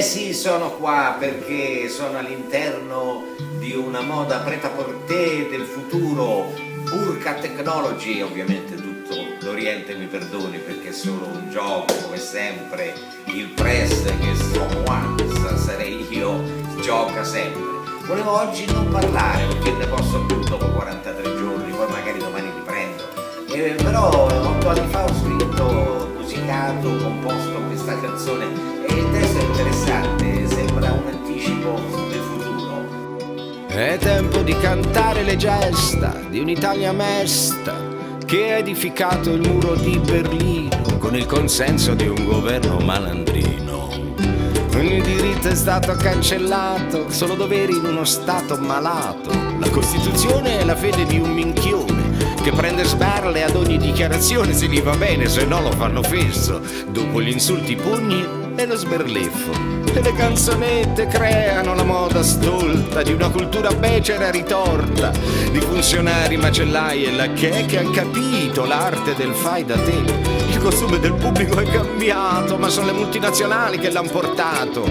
Sì, sono qua perché sono all'interno di una moda prêt-à-porter del futuro, Burqa Technology, ovviamente tutto l'Oriente mi perdoni perché è solo un gioco come sempre, il press che sono once, sarei io, gioca sempre. Volevo oggi non parlare perché ne posso più dopo 43 giorni, poi magari domani riprendo. Però 8 anni fa ho scritto, musicato, composto questa canzone e il testo è interessante, sembra un anticipo del futuro. È tempo di cantare le gesta di un'Italia mesta che ha edificato il muro di Berlino con il consenso di un governo malandrino. Ogni diritto è stato cancellato, solo doveri in uno stato malato. La Costituzione è la fede di un minchione che prende sberle ad ogni dichiarazione se gli va bene, se no lo fanno fesso. Dopo gli insulti, i pugni e lo sberleffo. E le canzonette creano la moda stolta di una cultura becera ritorta, di funzionari macellai e lacchè che han capito l'arte del fai da te. Il costume del pubblico è cambiato, ma sono le multinazionali che l'han portato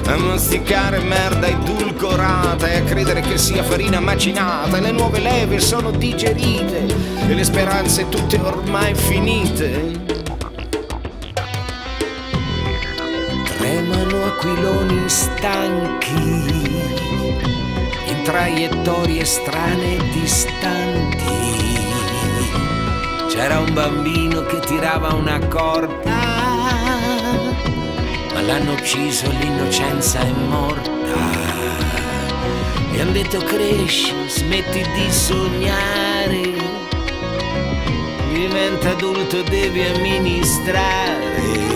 a masticare merda edulcorata e a credere che sia farina macinata. E le nuove leve sono digerite e le speranze tutte ormai finite. Tremano aquiloni stanchi in traiettorie strane e distanti. C'era un bambino che tirava una corda, ma l'hanno ucciso, l'innocenza è morta. E han detto cresci, smetti di sognare, diventa adulto, devi amministrare.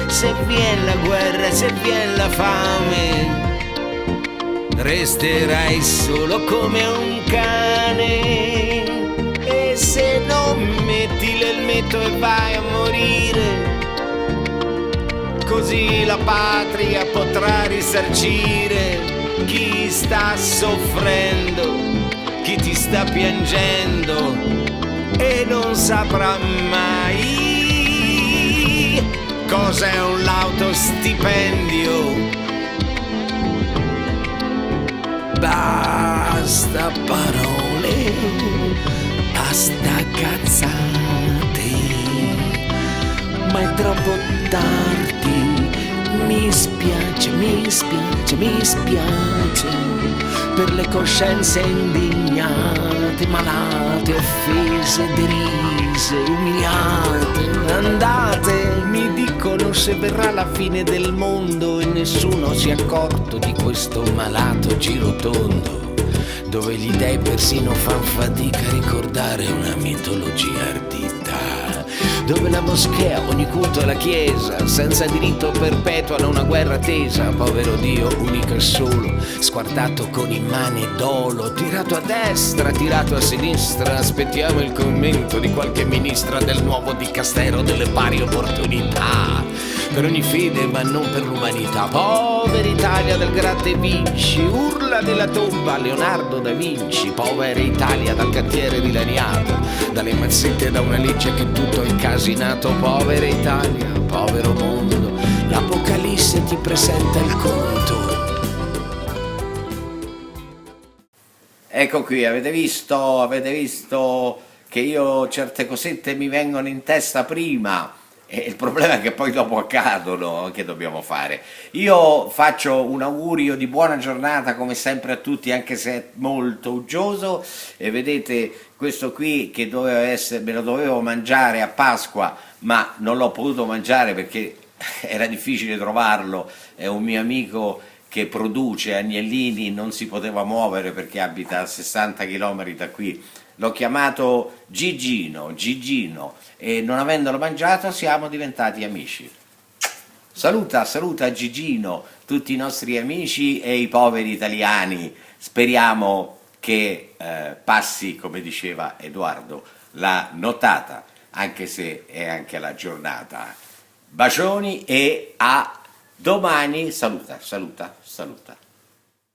Se viene la guerra, se viene la fame, resterai solo come un cane. E se non metti l'elmetto e vai a morire, così la patria potrà risarcire chi sta soffrendo, chi ti sta piangendo e non saprà mai cos'è un lauto stipendio. Basta parole, basta cazzate, ma è troppo tardi. Mi spiace, mi spiace, mi spiace per le coscienze indignate, malate, offese, derise, umiliate. Andate, mi dicono se verrà la fine del mondo e nessuno si è accorto di questo malato girotondo, dove gli dei persino fan fatica a ricordare una mitologia ardita, dove la moschea, ogni culto alla chiesa, senza diritto perpetuano una guerra tesa. Povero Dio, unico e solo, squartato con immane dolo, tirato a destra, tirato a sinistra. Aspettiamo il commento di qualche ministra del nuovo dicastero delle pari opportunità, per ogni fede ma non per l'umanità. Povera Italia del gratta e vinci, urla della tomba Leonardo da Vinci. Povera Italia dal cantiere dilaniato, dalle mazzette e da una legge che tutto è incasinato. Povera Italia, povero mondo, l'Apocalisse ti presenta il conto. Ecco qui, avete visto che io certe cosette mi vengono in testa prima. E il problema è che poi dopo accadono, che dobbiamo fare? Io faccio un augurio di buona giornata come sempre a tutti, anche se è molto uggioso, e vedete questo qui che doveva essere, me lo dovevo mangiare a Pasqua, ma non l'ho potuto mangiare perché era difficile trovarlo, è un mio amico che produce agnellini, non si poteva muovere perché abita a 60 km da qui. L'ho chiamato Gigino, e non avendolo mangiato siamo diventati amici. Saluta Gigino, tutti i nostri amici e i poveri italiani. Speriamo che passi, come diceva Edoardo, la nottata, anche se è anche la giornata. Bacioni e a domani. Saluta.